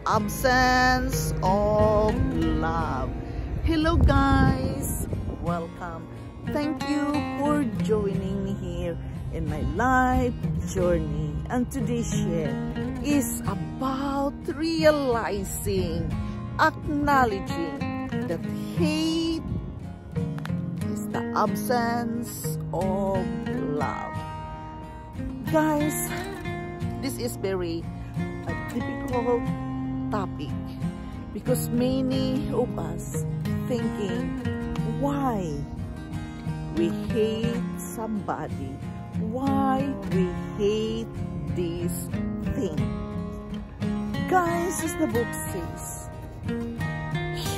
absence of love. Hello guys, welcome. Thank you for joining me here in my life journey. And today's share is about realizing, acknowledging that hate is the absence of love. Guys, this is very difficult topic because many of us thinking why we hate somebody, why we hate this thing. Guys, as the book says,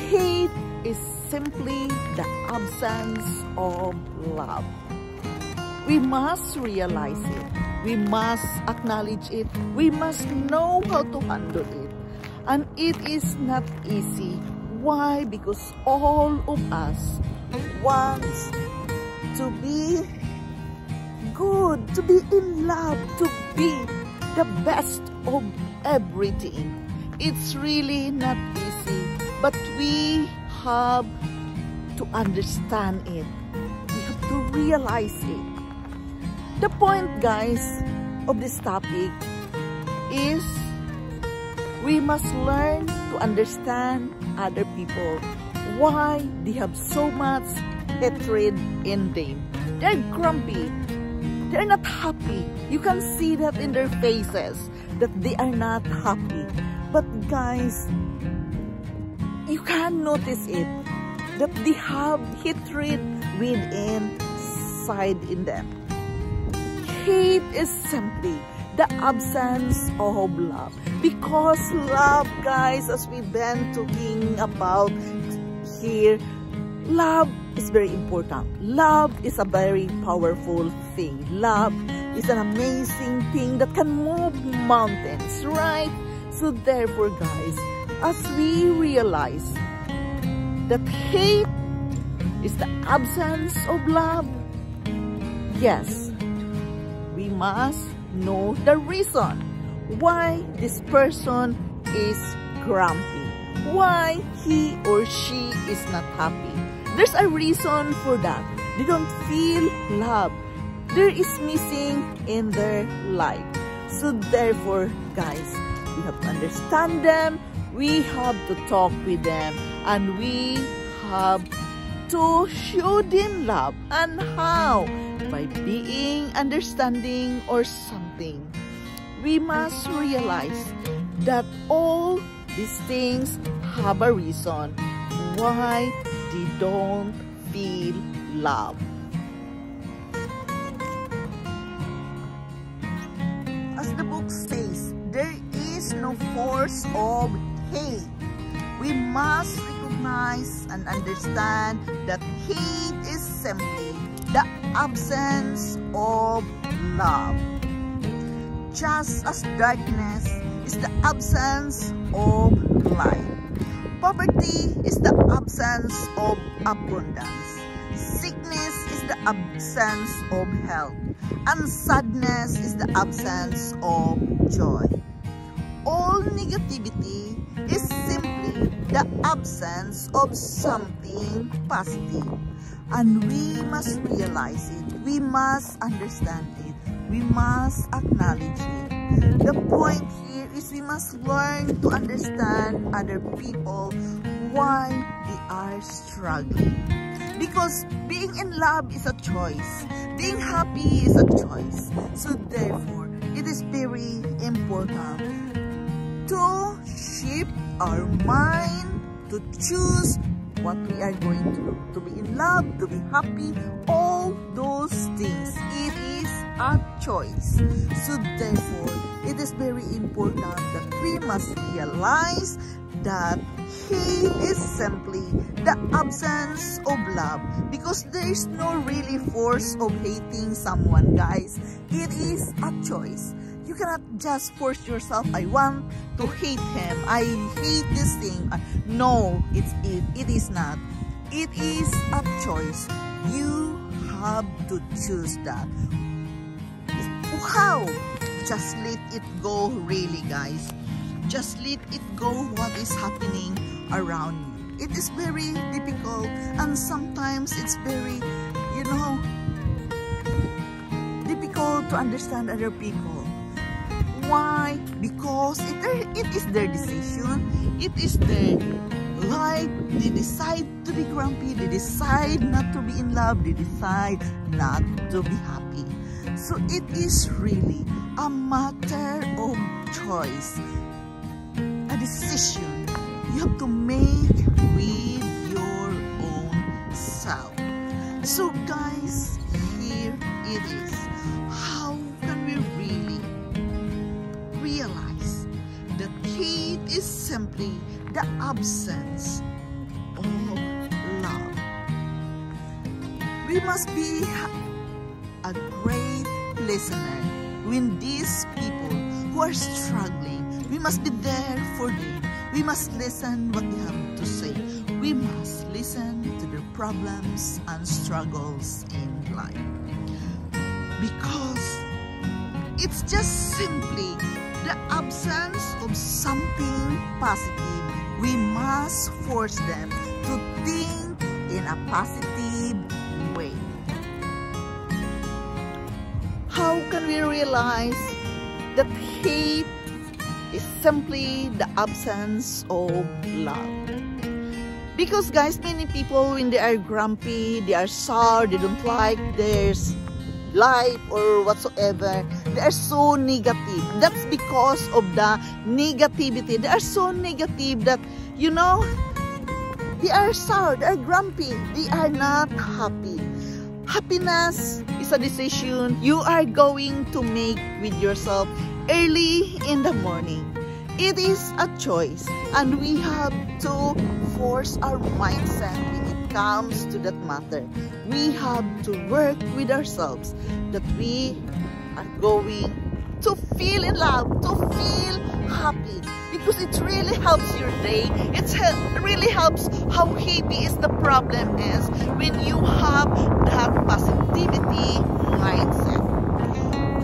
hate is simply the absence of love. We must realize it. We must acknowledge it. We must know how to handle it. And it is not easy. Why? Because all of us wants to be good, to be in love, to be the best of everything. It's really not easy, but we have to understand it. We have to realize it. The point, guys, of this topic is we must learn to understand other people, why they have so much hatred in them. They're grumpy. They're not happy. You can see that in their faces, that they are not happy. But guys, you can notice it, that they have hatred within inside in them. Hate is simply the absence of love. Because love, guys, as we've been talking about here, love is very important. Love is a very powerful thing. Love is an amazing thing that can move mountains, right? So therefore, guys, as we realize that hate is the absence of love, yes, we must know the reason why this person is grumpy, why he or she is not happy. There's a reason for that. They don't feel love. There is missing in their life. So therefore, guys, we have to understand them. We have to talk with them. And we have to show them love. And how? By being understanding or something. We must realize that all these things have a reason why they don't feel love. As the book says, there is no force of hate. We must recognize and understand that hate is simply the absence of love. Just as darkness is the absence of light. Poverty is the absence of abundance. Sickness is the absence of health. And sadness is the absence of joy. All negativity is simply the absence of something positive. And we must realize it. We must understand it. We must acknowledge it. The point here is we must learn to understand other people, why they are struggling. Because being in love is a choice. Being happy is a choice. So therefore, it is very important to shape our mind, to choose what we are going to do. To be in love, to be happy, all those things. It is a choice. So therefore, it is very important that we must realize that hate is simply the absence of love, because there is no really force of hating someone, guys. It is a choice. You cannot just force yourself, I want to hate him, I hate this thing. No, it is not. It is a choice. You have to choose that. How? Just let it go, really, guys. Just let it go what is happening around you. It is very difficult, and sometimes it's very, difficult to understand other people. Why? Because it is their decision. It is their life. They decide to be grumpy. They decide not to be in love. They decide not to be happy. So it is really a matter of choice, a decision you have to make with your own self. So guys, here it is. How can we really realize that hate is simply the absence of love? We must be a great listener when these people who are struggling. We must be there for them. We must listen what they have to say. We must listen to their problems and struggles in life. Because it's just simply the absence of something positive. We must force them to think in a positive way. How can we realize that hate is simply the absence of love? Because guys, many people, when they are grumpy, they are sour, they don't like their life or whatsoever, they are so negative. That's because of the negativity. They are so negative that, they are sour, they are grumpy, they are not happy. Happiness is a decision you are going to make with yourself early in the morning. It is a choice, and we have to force our mindset when it comes to that matter. We have to work with ourselves that we are going to feel in love, to feel happy, because it really helps your day. It really helps how heavy is the problem is when you have that positivity mindset.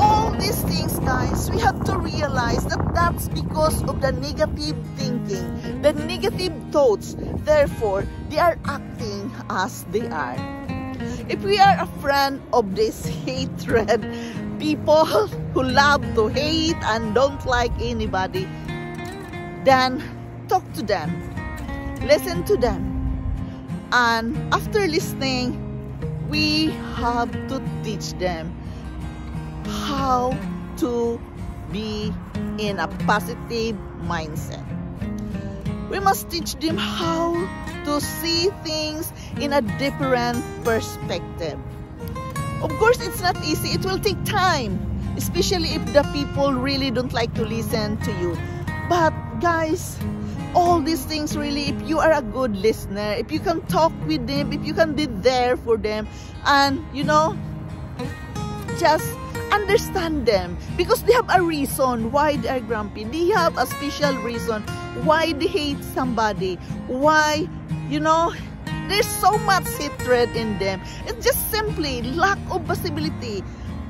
All these things, guys, we have to realize that that's because of the negative thinking, the negative thoughts. Therefore, they are acting as they are. If we are a friend of this hatred, people who love to hate and don't like anybody, then talk to them, listen to them, and after listening, we have to teach them how to be in a positive mindset. We must teach them how to see things in a different perspective. Of course, it's not easy. It will take time, especially if the people really don't like to listen to you. But guys, all these things really, if you are a good listener, if you can talk with them, if you can be there for them, and just understand them, because they have a reason why they are grumpy. They have a special reason why they hate somebody. Why, there's so much hatred in them. It's just simply lack of positivity.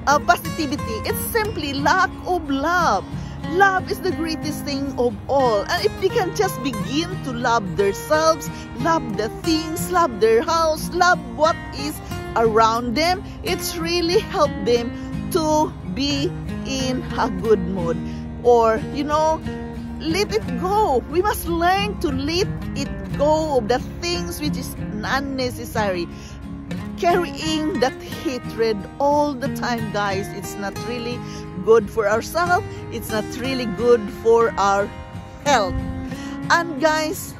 It's simply lack of love. Love is the greatest thing of all. And if they can just begin to love themselves, love the things, love their house, love what is around them, it's really helped them to be in a good mood. Or, let it go. We must learn to let it go of the things which is unnecessary. Carrying that hatred all the time, guys, it's not really good for ourselves. It's not really good for our health. And guys,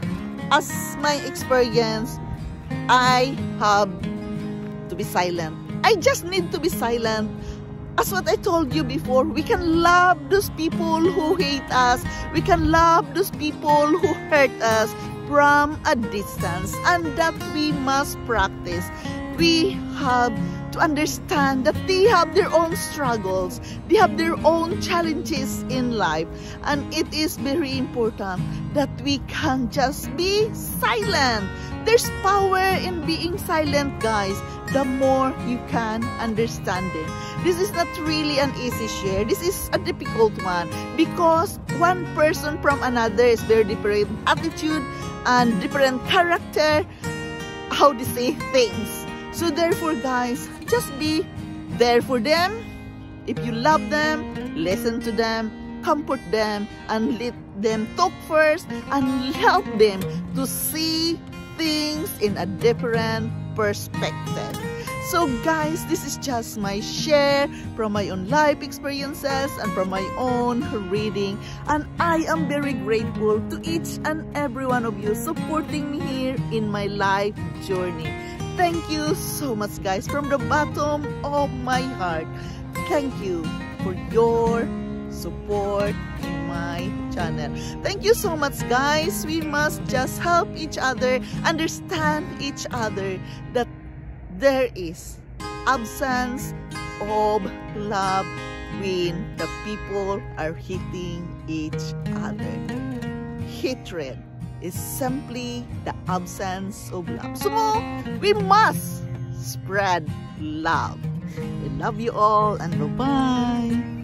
as my experience, I have to be silent. I just need to be silent. As what I told you before, we can love those people who hate us. We can love those people who hurt us from a distance. And that we must practice. We have to understand that they have their own struggles. They have their own challenges in life. And it is very important that we can just be silent. There's power in being silent, guys. The more you can understand it. This is not really an easy share. This is a difficult one because one person from another is very different attitude and different character, how they say things. So therefore, guys, just be there for them. If you love them, listen to them, comfort them, and let them talk first, and help them to see things in a different perspective. So guys, this is just my share from my own life experiences and from my own reading, and I am very grateful to each and every one of you supporting me here in my life journey. Thank you so much, guys, from the bottom of my heart. Thank you for your support in my channel. Thank you so much, guys. We must just help each other, understand each other, that there is absence of love when the people are hitting each other. Hatred is simply the absence of love. So we must spread love. I love you all, and bye-bye.